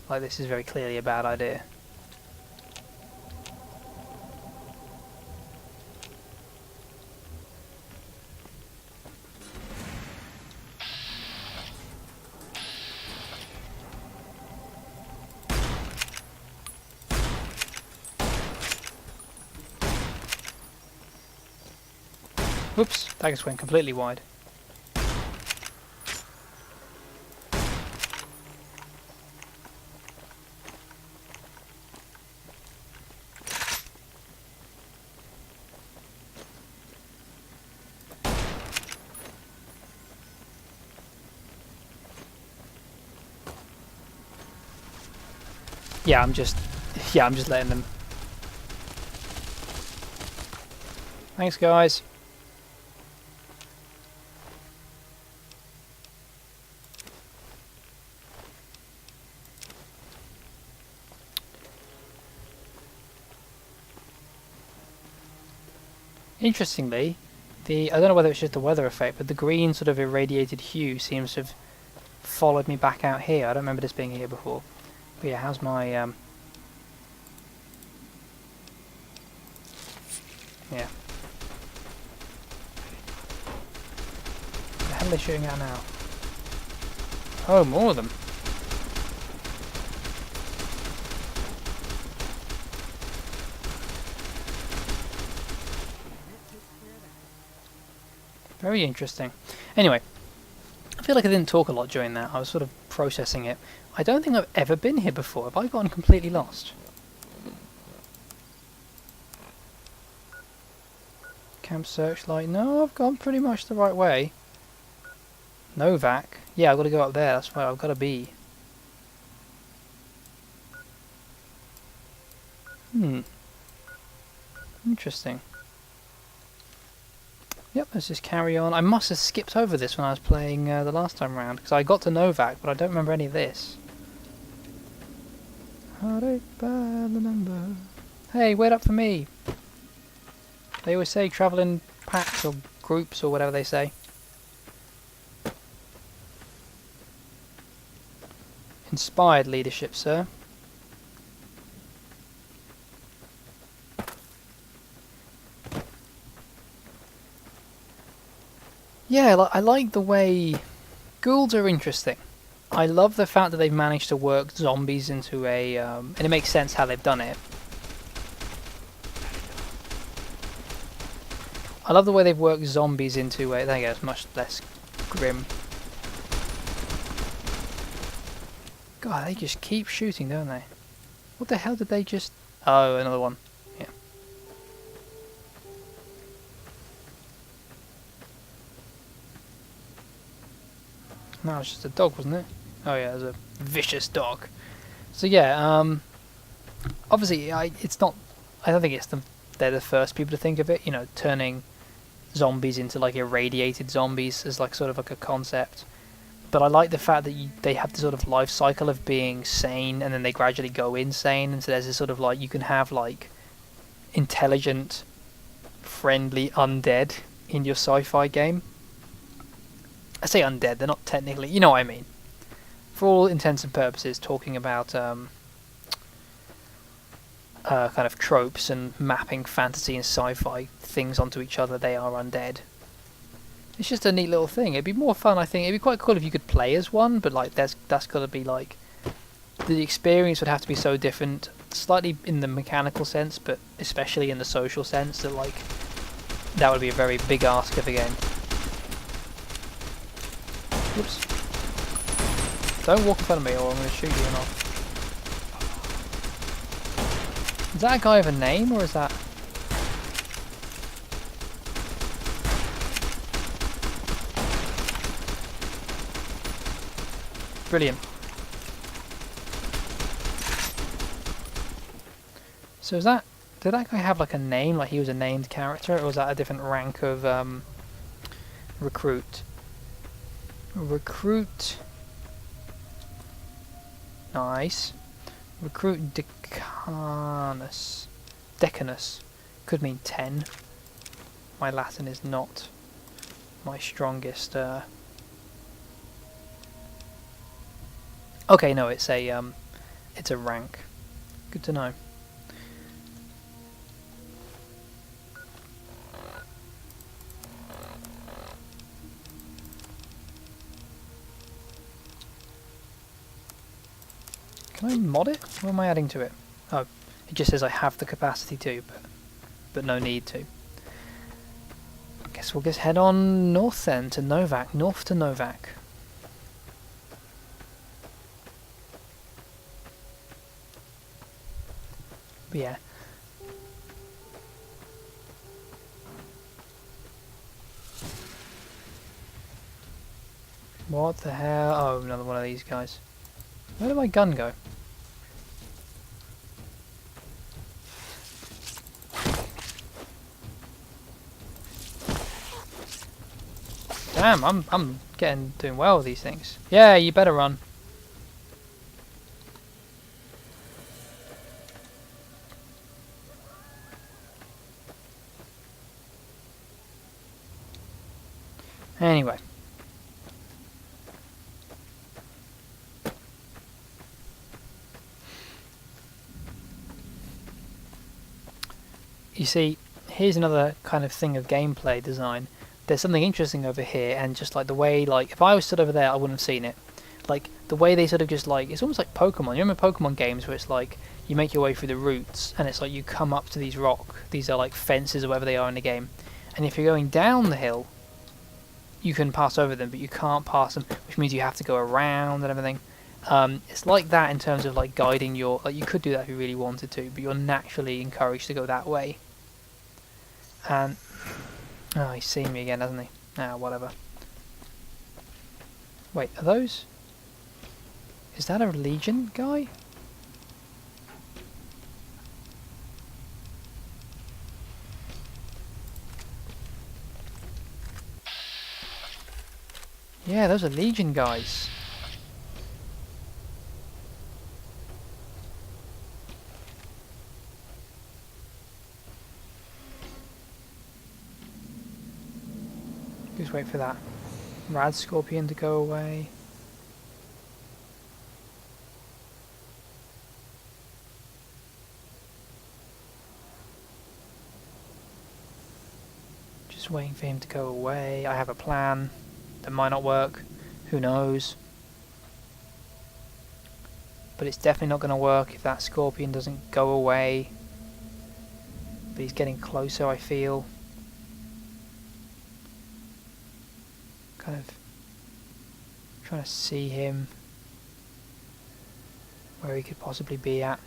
this is very clearly a bad idea. Whoops, that just went completely wide. Yeah, I'm just letting them. Thanks, guys. Interestingly, I don't know whether it's just the weather effect, but the green sort of irradiated hue seems to have followed me back out here. I don't remember this being here before. But yeah, how's my yeah. What the hell are they shooting at now? Oh, more of them. Very interesting. Anyway, I feel like I didn't talk a lot during that. I was sort of processing it. I don't think I've ever been here before. Have I gotten completely lost? Camp searchlight. No, I've gone pretty much the right way. Novak. Yeah, I've got to go up there. That's where I've got to be. Interesting. Yep, let's just carry on. I must have skipped over this when I was playing the last time round, because I got to Novak, but I don't remember any of this. Heartache by the number. Hey, wait up for me. They always say travel in packs or groups or whatever they say. Inspired leadership, sir. Yeah, I like the way ghouls are interesting. I love the fact that they've managed to work zombies into a, and it makes sense how they've done it. I love the way they've worked zombies into a, there you go, it's much less grim. God, they just keep shooting, don't they? What the hell did they just... Oh, another one. Yeah. No, it's just a dog, wasn't it? Oh yeah, it was a vicious dog. So yeah, obviously, it's not... I don't think they're the first people to think of it, you know, turning zombies into like irradiated zombies as like sort of like a concept. But I like the fact that they have the sort of life cycle of being sane and then they gradually go insane, and so there's this sort of like, you can have like intelligent, friendly undead in your sci-fi game. I say undead, they're not technically, you know what I mean. for all intents and purposes, talking about kind of tropes and mapping fantasy and sci-fi things onto each other, they are undead. It's just a neat little thing. It'd be more fun, I think. It'd be quite cool if you could play as one, but like that's got to be like the experience would have to be so different, slightly in the mechanical sense, but especially in the social sense, that like that would be a very big ask of the game. Whoops. Don't walk in front of me or I'm going to shoot you or not. Is that a guy with a name or is that... Brilliant. So is that... Did that guy have like a name, like he was a named character, or was that a different rank of recruit? Recruit... Nice. Recruit Decanus. Decanus. Could mean 10. My Latin is not my strongest. Okay, no, it's a rank. Good to know. Can I mod it? What am I adding to it? Oh, it just says I have the capacity to, but no need to. I guess we'll just head on north then to Novak. North to Novak. But yeah. What the hell? Oh, another one of these guys. Where did my gun go? Damn, I'm doing well with these things. Yeah, you better run. Anyway. You see, here's another kind of thing of gameplay design. There's something interesting over here, and just like the way, like, if I was stood over there, I wouldn't have seen it. Like, the way they sort of just like, it's almost like Pokemon. You remember Pokemon games where it's like, you make your way through the roots, and it's like you come up to these these are like fences or whatever they are in the game. And if you're going down the hill, you can pass over them, but you can't pass them, which means you have to go around and everything. It's like that in terms of like guiding your, like you could do that if you really wanted to, but you're naturally encouraged to go that way. And oh, he's seen me again, hasn't he? Ah, whatever. Wait, are those? Is that a Legion guy? Yeah, those are Legion guys. Just wait for that Rad Scorpion to go away. Just waiting for him to go away. I have a plan that might not work. Who knows? But it's definitely not going to work if that Scorpion doesn't go away. But he's getting closer, I feel. Kind of trying to see him, where he could possibly be at.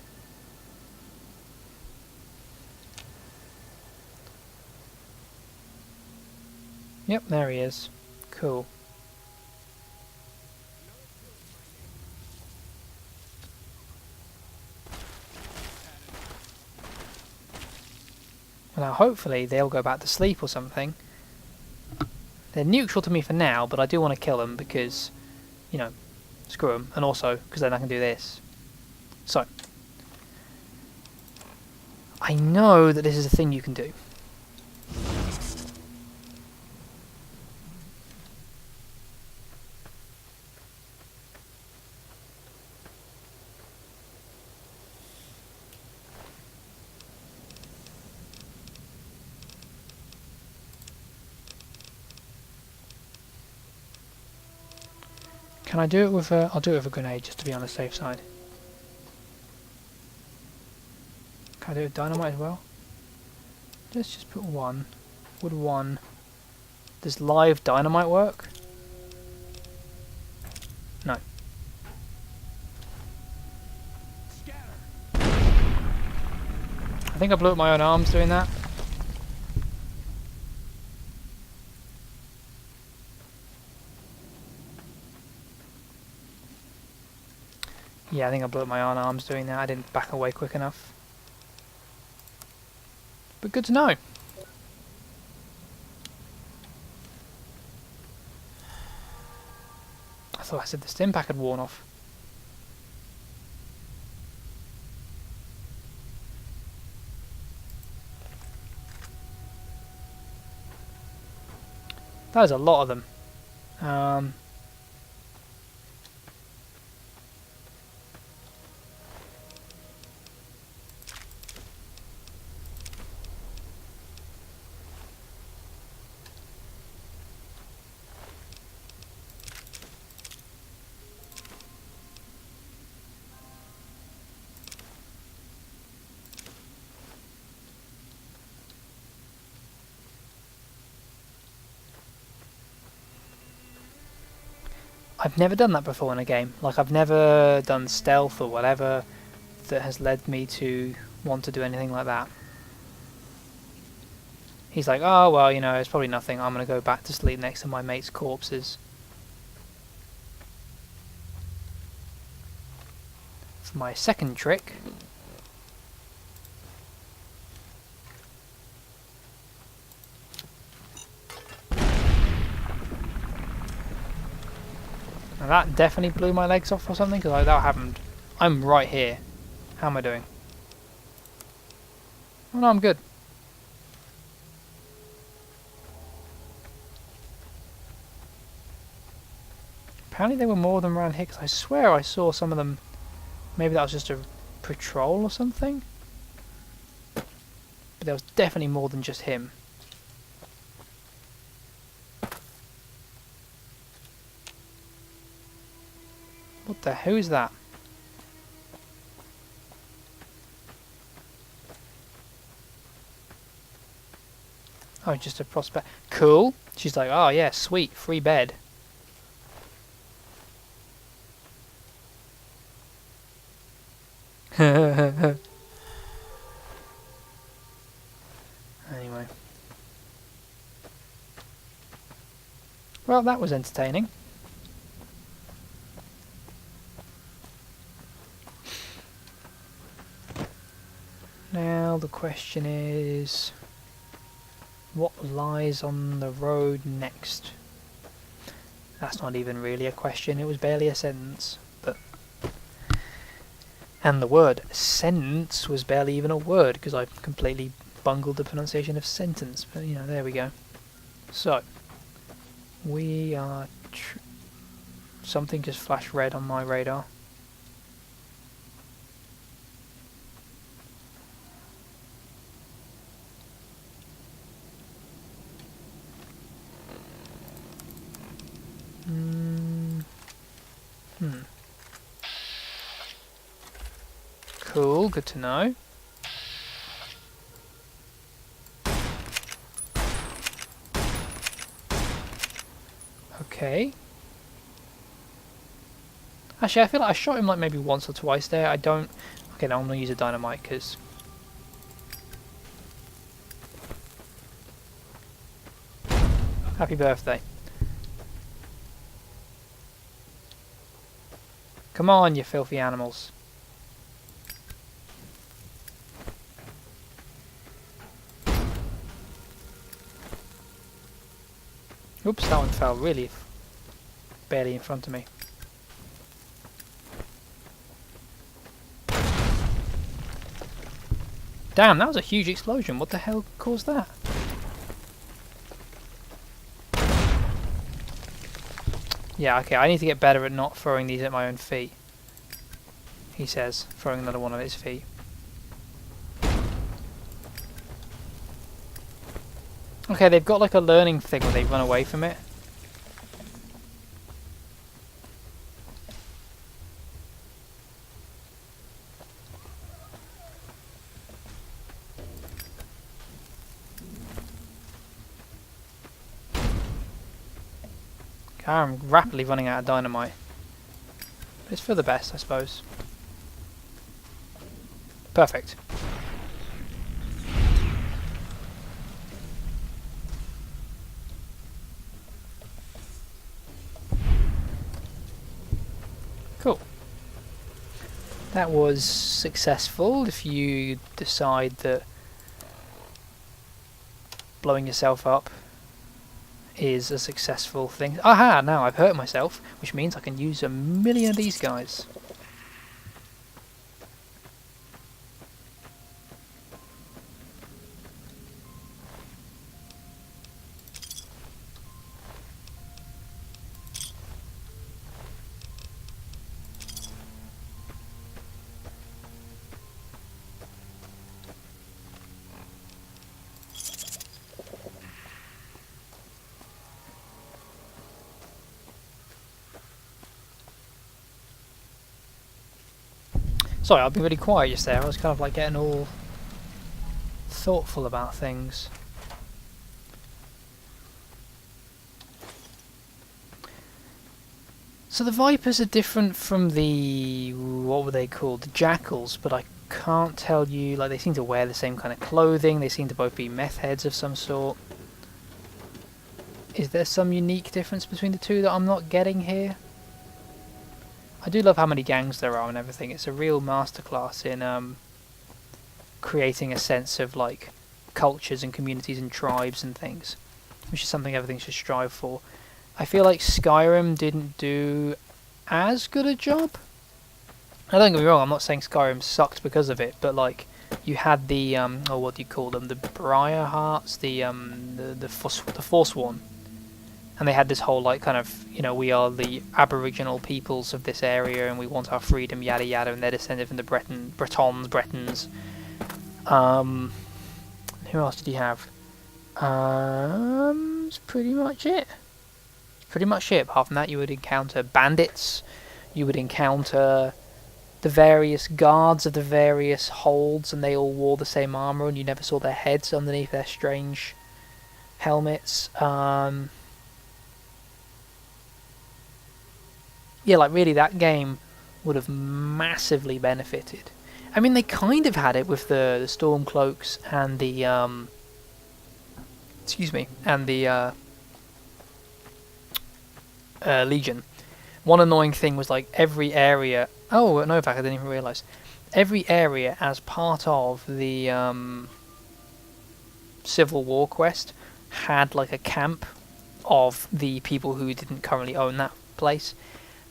Yep, there he is. Cool. Well, now hopefully they'll go back to sleep or something. They're neutral to me for now, but I do want to kill them because, you know, screw them. And also, because then I can do this. So, I know that this is a thing you can do. Can I do it with a... I'll do it with a grenade just to be on the safe side. Can I do it with dynamite as well? Let's just put one. Would one... Does live dynamite work? No. I think I blew up my own arms doing that. Yeah, I think I blew up my own arms doing that. I didn't back away quick enough. But good to know. I thought I said the stim pack had worn off. That is a lot of them. I've never done that before in a game. Like, I've never done stealth or whatever that has led me to want to do anything like that. He's like, oh, well, you know, it's probably nothing. I'm going to go back to sleep next to my mate's corpses. For my second trick... Now that definitely blew my legs off or something, because like, that happened. I'm right here. How am I doing? Oh no, I'm good. Apparently there were more than around here, because I swear I saw some of them. Maybe that was just a patrol or something? But there was definitely more than just him. What the... who's that? Oh, just a prospect. Cool. She's like, oh yeah, sweet, free bed. Anyway. Well, that was entertaining. Now the question is, what lies on the road next? That's not even really a question, it was barely a sentence. But and the word sentence was barely even a word, because I completely bungled the pronunciation of sentence. But you know, there we go. So, we are... something just flashed red on my radar. Cool, good to know. Okay. Actually, I feel like I shot him like maybe once or twice there. I don't... Okay, now I'm going to use a dynamite because... Happy birthday. Come on, you filthy animals. Oops, that one fell really barely in front of me. Damn, that was a huge explosion. What the hell caused that? Yeah, okay, I need to get better at not throwing these at my own feet. He says, throwing another one at his feet. Okay, they've got like a learning thing where they run away from it. I'm rapidly running out of dynamite. But it's for the best, I suppose. Perfect. Cool. That was successful if you decide that blowing yourself up is a successful thing. Aha! Now I've hurt myself, which means I can use a million of these guys. Sorry, I've been really quiet just there. I was kind of like getting all thoughtful about things. So the Vipers are different from the... what were they called? The Jackals, but I can't tell you... like, they seem to wear the same kind of clothing. They seem to both be meth heads of some sort. Is there some unique difference between the two that I'm not getting here? I do love how many gangs there are and everything. It's a real masterclass in creating a sense of like cultures and communities and tribes and things, which is something everything should strive for. I feel like Skyrim didn't do as good a job. Now, don't get me wrong, I'm not saying Skyrim sucks because of it, but like you had the oh, what do you call them? The Briar Hearts, the Forsworn. And they had this whole, like, kind of, you know, we are the aboriginal peoples of this area and we want our freedom, yada yada, and they're descended from the Bretons. Who else did you have? It's pretty much it. Apart from that, you would encounter bandits, you would encounter the various guards of the various holds, and they all wore the same armour, and you never saw their heads underneath their strange helmets. Yeah, like really that game would have massively benefited. I mean, they kind of had it with the Stormcloaks and the Legion. One annoying thing was like every area... oh, no, in fact, I didn't even realise. Every area as part of the Civil War quest had like a camp of the people who didn't currently own that place.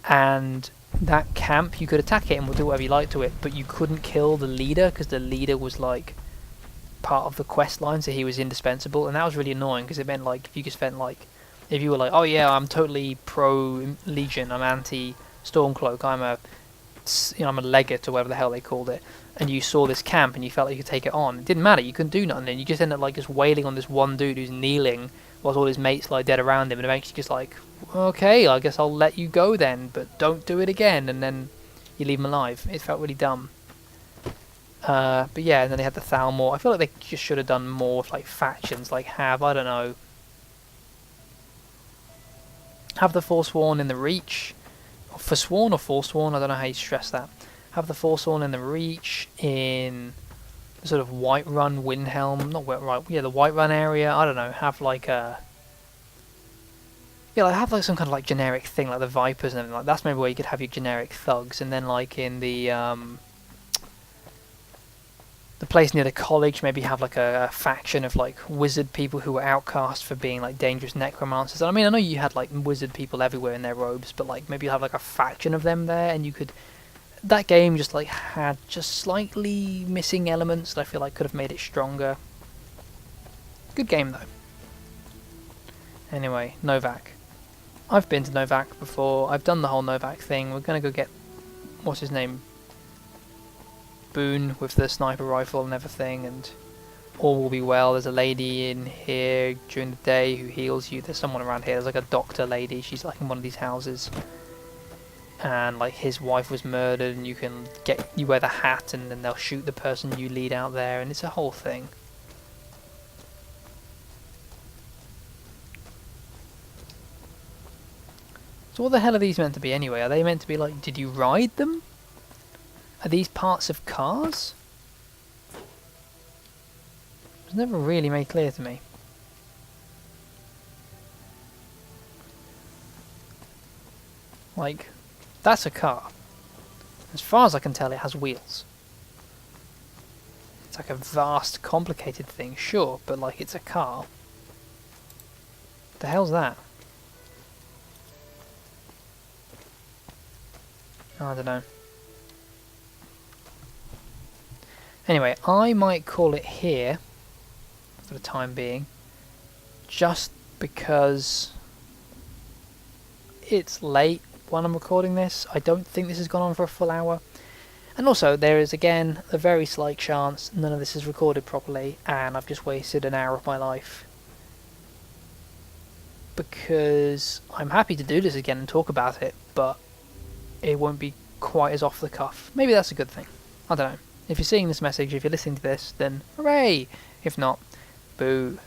And that camp, you could attack it and we'll do whatever you like to it, but you couldn't kill the leader because the leader was like part of the quest line, so he was indispensable, and that was really annoying because it meant like if you just spent like, if you were like, oh yeah, I'm totally pro Legion, I'm anti Stormcloak, I'm a legate or whatever the hell they called it, and you saw this camp and you felt like you could take it on, it didn't matter, you couldn't do nothing, and you just end up like just wailing on this one dude who's kneeling whilst all his mates lie dead around him, and eventually just like, okay, I guess I'll let you go then, but don't do it again, and then you leave him alive. It felt really dumb. But yeah, and then they had the Thalmor. I feel like they just should have done more with like factions, like have the Forsworn in the Reach, or Forsworn or Forsworn, I don't know how you stress that. Have the Forsworn in the Reach, in the sort of Whiterun, Windhelm, the Whiterun area, I don't know, have like a... yeah, like have like some kind of like generic thing, like the Vipers and everything like that. That's maybe where you could have your generic thugs, and then like in the place near the college, maybe have like a faction of like wizard people who were outcast for being like dangerous necromancers. And I mean, I know you had like wizard people everywhere in their robes, but like maybe you have like a faction of them there, and you could... that game just like had just slightly missing elements that I feel like could have made it stronger. Good game though. Anyway, Novak. I've been to Novak before. I've done the whole Novak thing. We're gonna go get... what's his name? Boone with the sniper rifle and everything, and all will be well. There's a lady in here during the day who heals you. There's someone around here. There's like a doctor lady. She's like in one of these houses. And like his wife was murdered, and you wear the hat, and then they'll shoot the person you lead out there, and it's a whole thing. So what the hell are these meant to be anyway? Are they meant to be like, did you ride them? Are these parts of cars? It was never really made clear to me. Like, that's a car. As far as I can tell, it has wheels. It's like a vast, complicated thing, sure, but like, it's a car. The hell's that? Oh, I don't know. Anyway, I might call it here for the time being, just because it's late when I'm recording this. I don't think this has gone on for a full hour. And also, there is again a very slight chance none of this is recorded properly and I've just wasted an hour of my life. Because I'm happy to do this again and talk about it, but it won't be quite as off the cuff. Maybe that's a good thing. I don't know. If you're seeing this message, if you're listening to this, then hooray! If not, boo.